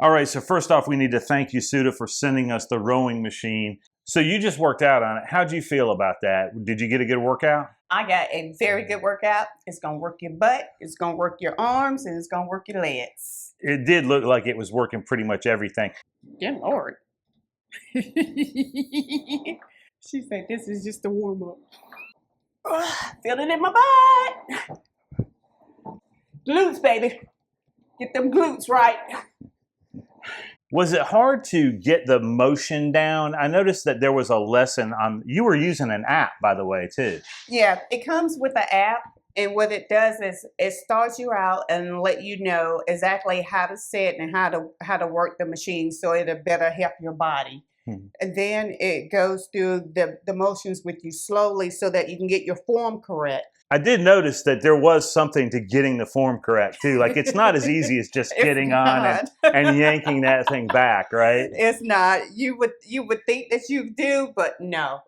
All right, so first off, we need to thank YOSUDA for sending us the rowing machine. So you just worked out on it. How'd you feel about that? Did you get a good workout? I got a very good workout. It's going to work your butt, it's going to work your arms, and it's going to work your legs. It did look like it was working pretty much everything. Good Lord. She said this is just a warm-up. Feel it in my butt. Glutes, baby. Get them glutes right. Was it hard to get the motion down? I noticed that there was a lesson on, you were using an app, by the way, too. Yeah, it comes with an app, and what it does is it starts you out and let you know exactly how to sit and how to work the machine so it'll better help your body. And then it goes through the motions with you slowly so that you can get your form correct. I did notice that there was something to getting the form correct too. Like it's not as easy as just getting on and yanking that thing back, right? It's not. You would think that you do, but no.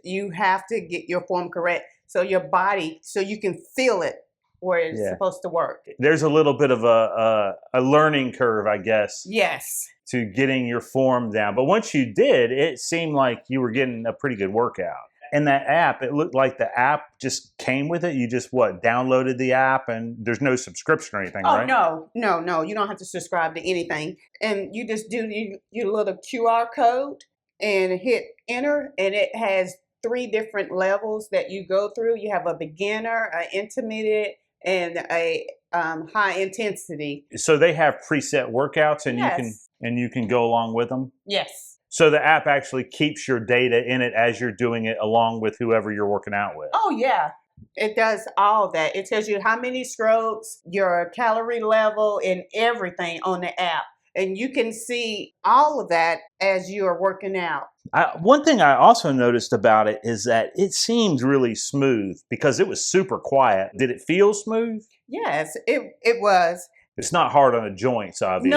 You have to get your form correct so your body, so you can feel it where it's supposed to work. There's a little bit of a learning curve, I guess. Yes. To getting your form down. But once you did, it seemed like you were getting a pretty good workout. And that app, it looked like the app just came with it. You just, downloaded the app and there's no subscription or anything, right? Oh, no. You don't have to subscribe to anything. And you just do your little QR code and hit enter. And it has 3 different levels that you go through. You have a beginner, an intermediate, and a high intensity. So they have preset workouts and you can go along with them? Yes. So the app actually keeps your data in it as you're doing it along with whoever you're working out with? Oh, yeah. It does all that. It tells you how many strokes, your calorie level, and everything on the app. And you can see all of that as you are working out. One thing I also noticed about it is that it seemed really smooth because it was super quiet. Did it feel smooth? Yes, it was. It's not hard on the joints, obviously.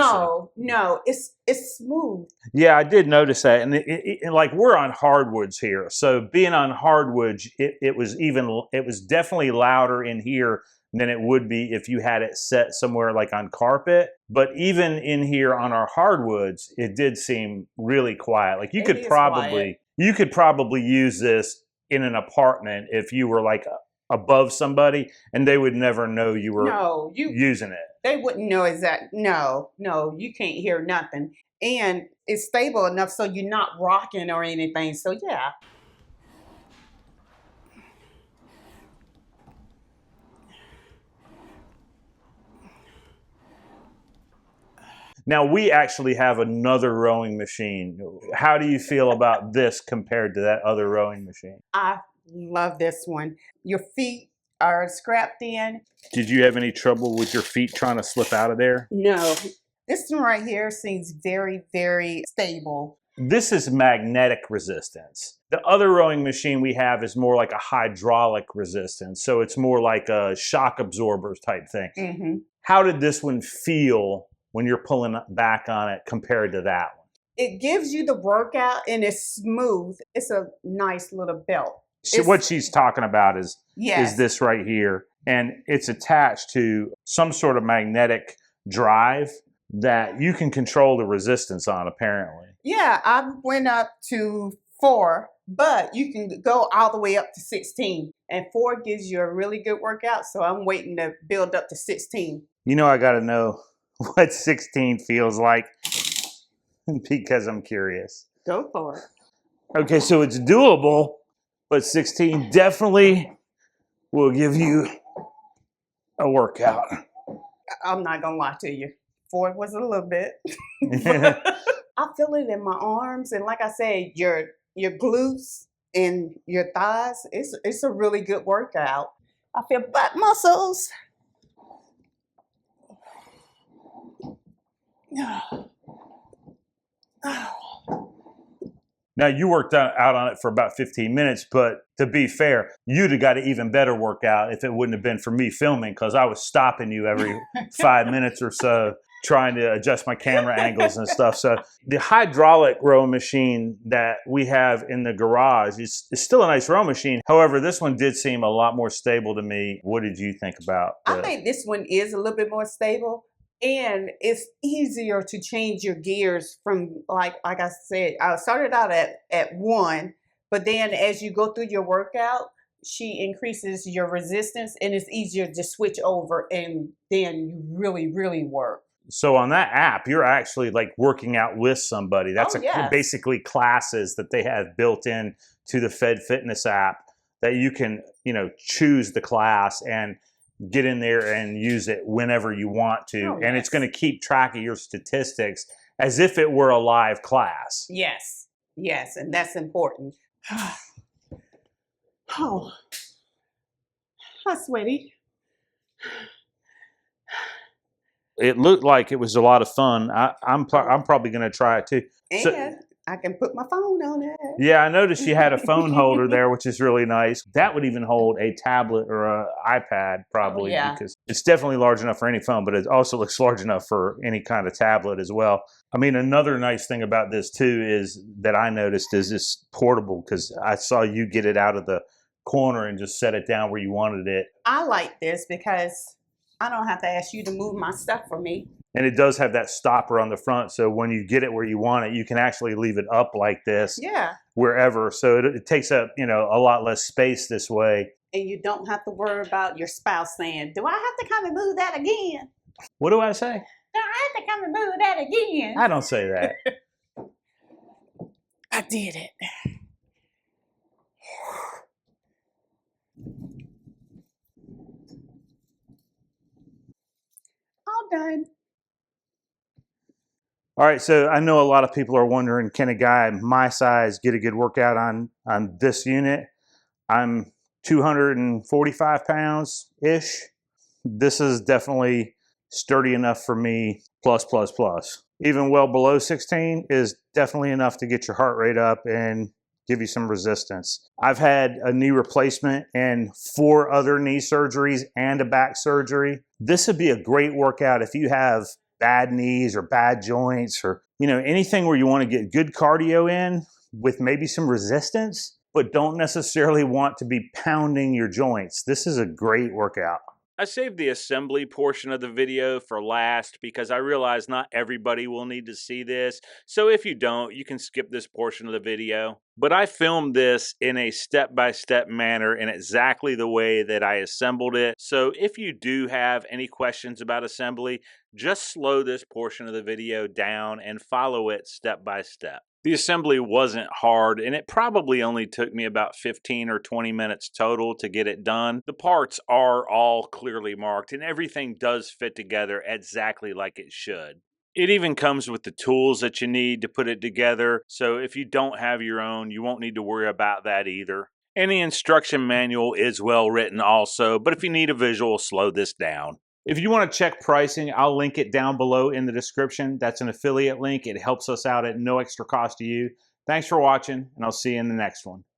No, it's smooth. Yeah, I did notice that, and like we're on hardwoods here, so being on hardwoods, it was definitely louder in here than it would be if you had it set somewhere like on carpet. But even in here on our hardwoods, it did seem really quiet. Like you could probably use this in an apartment if you were like above somebody and they would never know you were using it. They wouldn't know No, you can't hear nothing. And it's stable enough so you're not rocking or anything. So yeah. Now we actually have another rowing machine. How do you feel about this compared to that other rowing machine? I love this one. Your feet are strapped in. Did you have any trouble with your feet trying to slip out of there? No. This one right here seems very, very stable. This is magnetic resistance. The other rowing machine we have is more like a hydraulic resistance. So it's more like a shock absorbers type thing. Mm-hmm. How did this one feel when you're pulling back on it compared to that one? It gives you the workout and it's smooth. It's a nice little belt. So what she's talking about is this right here. And it's attached to some sort of magnetic drive that you can control the resistance on, apparently. Yeah, I went up to 4, but you can go all the way up to 16. And 4 gives you a really good workout, so I'm waiting to build up to 16. You know, I got to know what 16 feels like because I'm curious. Go for it. Okay, so it's doable, but 16 definitely will give you a workout. I'm not going to lie to you. 4 was a little bit. I feel it in my arms, and like I said, your glutes and your thighs, it's a really good workout. I feel butt muscles. Now, you worked out on it for about 15 minutes, but to be fair, you'd have got an even better workout if it wouldn't have been for me filming, because I was stopping you every 5 minutes or so, trying to adjust my camera angles and stuff. So the hydraulic row machine that we have in the garage is still a nice row machine. However, this one did seem a lot more stable to me. What did you think about it? I think this one is a little bit more stable, And it's easier to change your gears from like I said, I started out at one, but then as you go through your workout, she increases your resistance and it's easier to switch over and then you really work. So on that app, you're actually like working out with somebody. That's Oh yes. basically classes that they have built in to the Fed Fitness app that you can, choose the class and get in there and use it whenever you want to. Oh, and it's yes. going to keep track of your statistics as if it were a live class. Yes. Yes, and that's important. Oh. Hi, sweetie. It looked like it was a lot of fun. I'm probably going to try it too. And I can put my phone on it. Yeah, I noticed you had a phone holder there, which is really nice. That would even hold a tablet or an iPad probably, because it's definitely large enough for any phone, but it also looks large enough for any kind of tablet as well. I mean, another nice thing about this too is that I noticed is it's portable, because I saw you get it out of the corner and just set it down where you wanted it. I like this because I don't have to ask you to move my stuff for me. And it does have that stopper on the front, so when you get it where you want it, you can actually leave it up like this, wherever. So it takes up, a lot less space this way. And you don't have to worry about your spouse saying, "Do I have to come and move that again?" What do I say? "Do I have to come and move that again?" I don't say that. I did it. All done. All right, so I know a lot of people are wondering, can a guy my size get a good workout on this unit? I'm 245 pounds-ish. This is definitely sturdy enough for me, plus. Even well below 16 is definitely enough to get your heart rate up and give you some resistance. I've had a knee replacement and 4 other knee surgeries and a back surgery. This would be a great workout if you have bad knees or bad joints, or anything where you want to get good cardio in with maybe some resistance, but don't necessarily want to be pounding your joints. This is a great workout. I saved the assembly portion of the video for last because I realize not everybody will need to see this. So if you don't, you can skip this portion of the video. But I filmed this in a step-by-step manner in exactly the way that I assembled it. So if you do have any questions about assembly, just slow this portion of the video down and follow it step by step. The assembly wasn't hard, and it probably only took me about 15 or 20 minutes total to get it done. The parts are all clearly marked, and everything does fit together exactly like it should. It even comes with the tools that you need to put it together, so if you don't have your own, you won't need to worry about that either. And the instruction manual is well written also, but if you need a visual, slow this down. If you want to check pricing, I'll link it down below in the description. That's an affiliate link. It helps us out at no extra cost to you. Thanks for watching, and I'll see you in the next one.